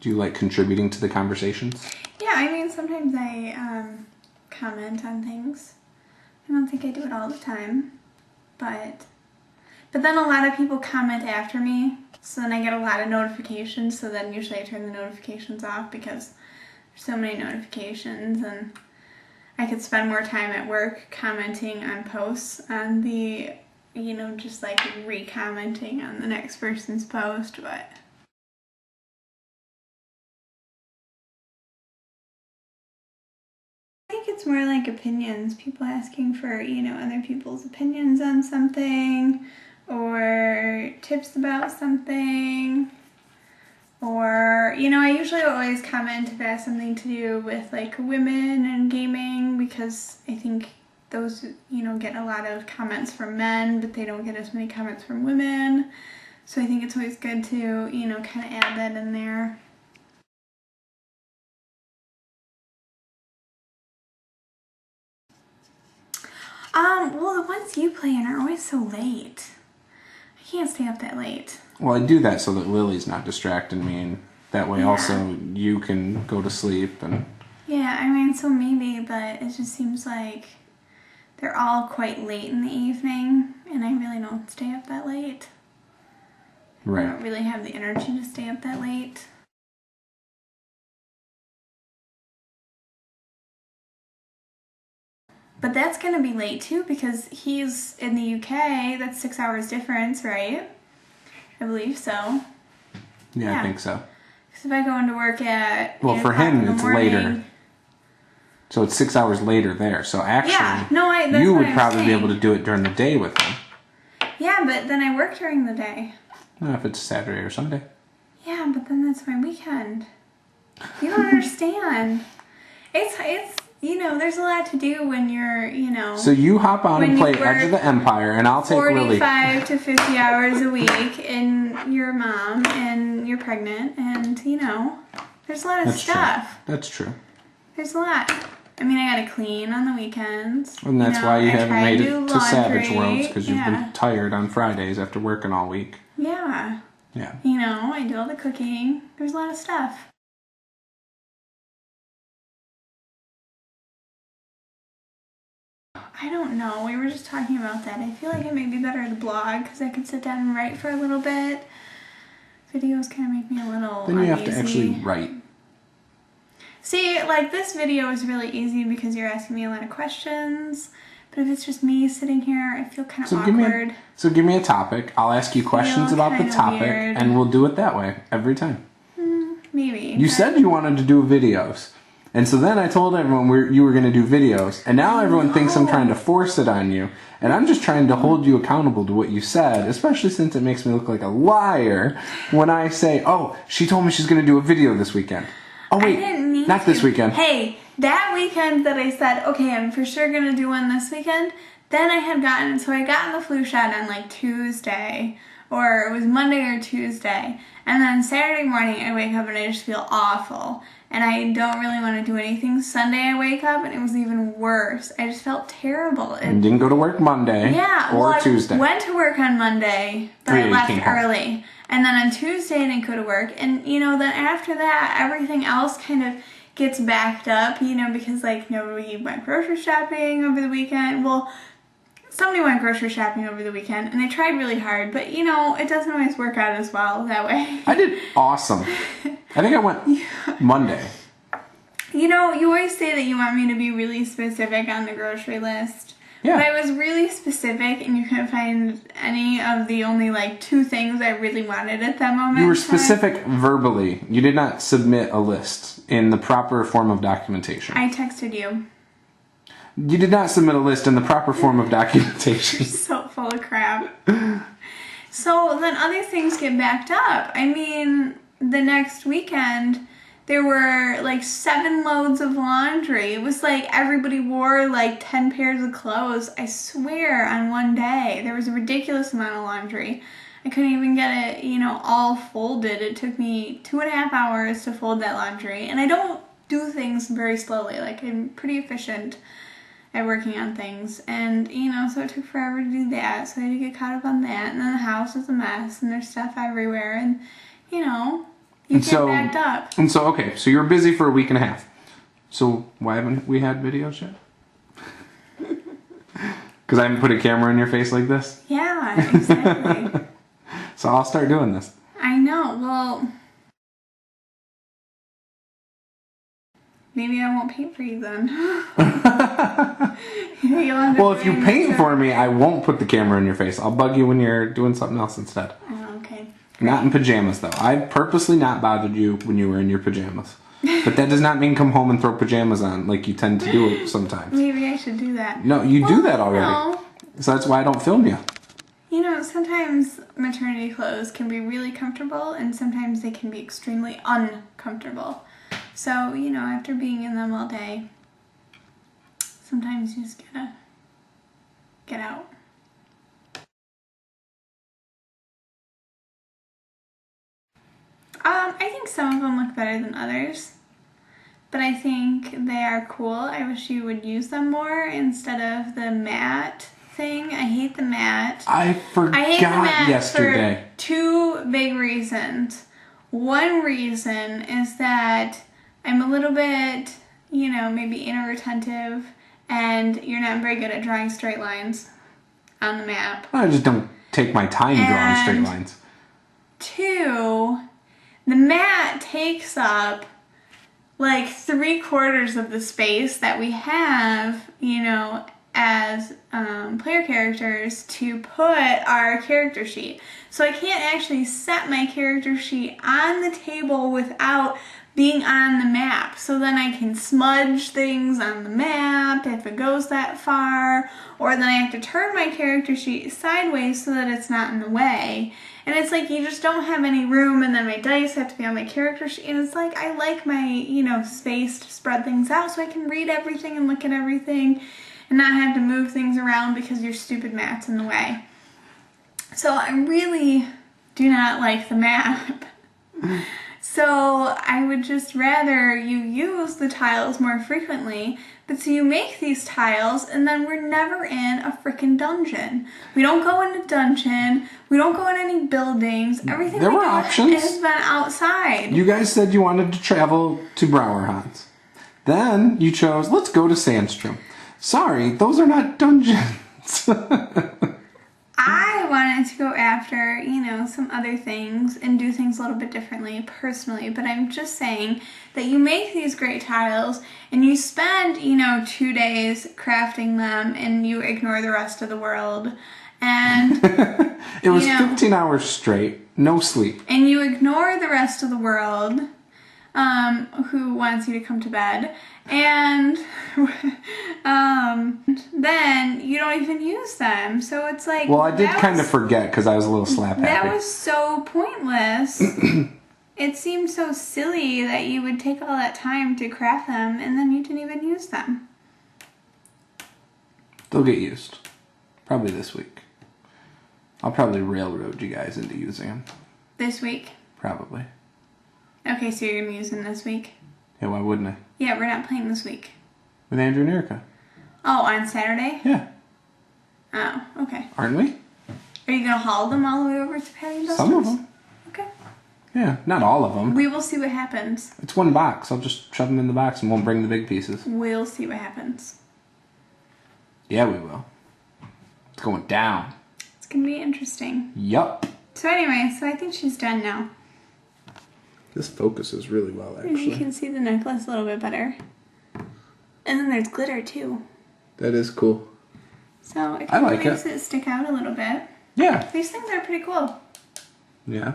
Do you like contributing to the conversations? Yeah, I mean, sometimes I comment on things. I don't think I do it all the time, but then a lot of people comment after me, so then I get a lot of notifications, so then usually I turn the notifications off because there's so many notifications, and I could spend more time at work commenting on posts on the, just like re-commenting on the next person's post, but... I think it's more like opinions, people asking for, other people's opinions on something, or tips about something, or, I usually always comment if it has something to do with, like, women and gaming, because I think those, get a lot of comments from men, but they don't get as many comments from women, so I think it's always good to, kind of add that in there. Well, the ones you play in are always so late. I can't stay up that late. Well, I do that so that Lily's not distracting me, and that way also you can go to sleep. And yeah, I mean, so maybe, but it just seems like they're all quite late in the evening, and I really don't stay up that late. Right. I don't really have the energy to stay up that late. But that's going to be late too, because he's in the UK. That's 6 hours difference, right? I believe so. Yeah, I think so. Because if I go into work at... Well, for him, it's later. So it's 6 hours later there. So actually, you would probably be able to do it during the day with him. Yeah, but then I work during the day. No, if it's Saturday or Sunday. Yeah, but then that's my weekend. You don't understand. It's there's a lot to do when you're, So you hop on and play Edge of the Empire, and I'll take Lily. 45 to 50 hours a week, and you're a mom, and you're pregnant, and, there's a lot of stuff. That's true. There's a lot. I mean, I gotta clean on the weekends. And that's why you haven't made it to Savage Worlds, because you've been tired on Fridays after working all week. Yeah. Yeah. I do all the cooking. There's a lot of stuff. I don't know. We were just talking about that. I feel like it may be better to blog because I could sit down and write for a little bit. Videos kind of make me a little Then you uneasy. have to actually write. See, like this video is really easy because you're asking me a lot of questions. But if it's just me sitting here, I feel kind of awkward. Give me a topic. I'll ask you questions about the topic, and we'll do it that way every time. Maybe. You said you wanted to do videos. And so then I told everyone you were going to do videos, and now everyone thinks I'm trying to force it on you. And I'm just trying to hold you accountable to what you said, especially since it makes me look like a liar when I say, oh, she told me she's going to do a video this weekend. Oh, wait, not this weekend. Hey, that weekend that I said, okay, I'm for sure going to do one this weekend, then I had gotten the flu shot on like Tuesday, or it was Monday or Tuesday. And then Saturday morning I wake up and I just feel awful. And I don't really want to do anything. Sunday I wake up and it was even worse. I just felt terrible. And didn't go to work Monday or Tuesday. I went to work on Monday, but I left early. And then on Tuesday I didn't go to work. And, then after that, everything else kind of gets backed up, because, like, nobody went grocery shopping over the weekend. Well, somebody went grocery shopping over the weekend, and they tried really hard, but, it doesn't always work out as well that way. I did awesome. I think I went Monday. You always say that you want me to be really specific on the grocery list. Yeah. But I was really specific, and you couldn't find any of the only, 2 things I really wanted at that moment. You were specific verbally. You did not submit a list in the proper form of documentation. I texted you. You did not submit a list in the proper form of documentation. You're so full of crap. So then other things get backed up. I mean, the next weekend, there were 7 loads of laundry. It was like everybody wore 10 pairs of clothes. I swear, on one day. There was a ridiculous amount of laundry. I couldn't even get it, all folded. It took me 2.5 hours to fold that laundry. And I don't do things very slowly. I'm pretty efficient at working on things, and so it took forever to do that, so I had to get caught up on that, and then the house was a mess, and there's stuff everywhere, and You get backed up. And so, okay, so you're busy for a week and a half. So why haven't we had videos yet? Because I haven't put a camera in your face like this? Yeah, exactly. So I'll start doing this. I know. Well, maybe I won't paint for you then. Well, if you paint for me, I won't put the camera in your face. I'll bug you when you're doing something else instead. Oh, okay. Not in pajamas, though. I purposely not bothered you when you were in your pajamas. But that does not mean come home and throw pajamas on like you tend to do sometimes. Maybe I should do that. No, you do that already. No. So that's why I don't film you. You know, sometimes maternity clothes can be really comfortable and sometimes they can be extremely uncomfortable. So, you know, after being in them all day, sometimes you just gotta get out. I think some of them look better than others, but I think they are cool. I wish you would use them more instead of the matte thing. I hate the matte. I forgot yesterday. For two big reasons. One reason is that I'm a little bit, you know, maybe anal retentive, and you're not very good at drawing straight lines on the map. I just don't take my time drawing straight lines. Two, the mat takes up like 3/4 of the space that we have, you know, as player characters to put our character sheet. So I can't actually set my character sheet on the table without being on the map. So then I can smudge things on the map if it goes that far, or then I have to turn my character sheet sideways so that it's not in the way. And it's like you just don't have any room, and then my dice have to be on my character sheet, and it's like I like my, you know, space to spread things out so I can read everything and look at everything and not have to move things around because your stupid mat's in the way. So I really do not like the map. So I would just rather you use the tiles more frequently, but so you make these tiles and then we're never in a freaking dungeon. We don't go in a dungeon, we don't go in any buildings, everything there were options. Has been outside. You guys said you wanted to travel to Browerhans. Then you chose, let's go to Sandstrom. Sorry, those are not dungeons. I wanted to go after, you know, some other things and do things a little bit differently personally, but I'm just saying that you make these great tiles and you spend, you know, 2 days crafting them and you ignore the rest of the world. And it was 15 hours straight, no sleep. And you ignore the rest of the world who wants you to come to bed. And then you don't even use them. So it's like... Well, I did kind of forget because I was a little slap happy. That was so pointless. It seemed so silly that you would take all that time to craft them and then you didn't even use them. They'll get used. Probably this week. I'll probably railroad you guys into using them. This week? Probably. Okay, so you're going to use them this week? Yeah, why wouldn't I? Yeah, we're not playing this week. With Andrew and Erica. Oh, on Saturday? Yeah. Oh, okay. Aren't we? Are you going to haul them all the way over to Patty and Buster's? Some of them. Okay. Yeah, not all of them. We will see what happens. It's one box. I'll just shove them in the box and won't bring the big pieces. We'll see what happens. Yeah, we will. It's going down. It's going to be interesting. Yup. So anyway, so I think she's done now. This focuses really well, actually. You can see the necklace a little bit better. And then there's glitter, too. That is cool. So it I like makes it stick out a little bit. Yeah. These things are pretty cool. Yeah.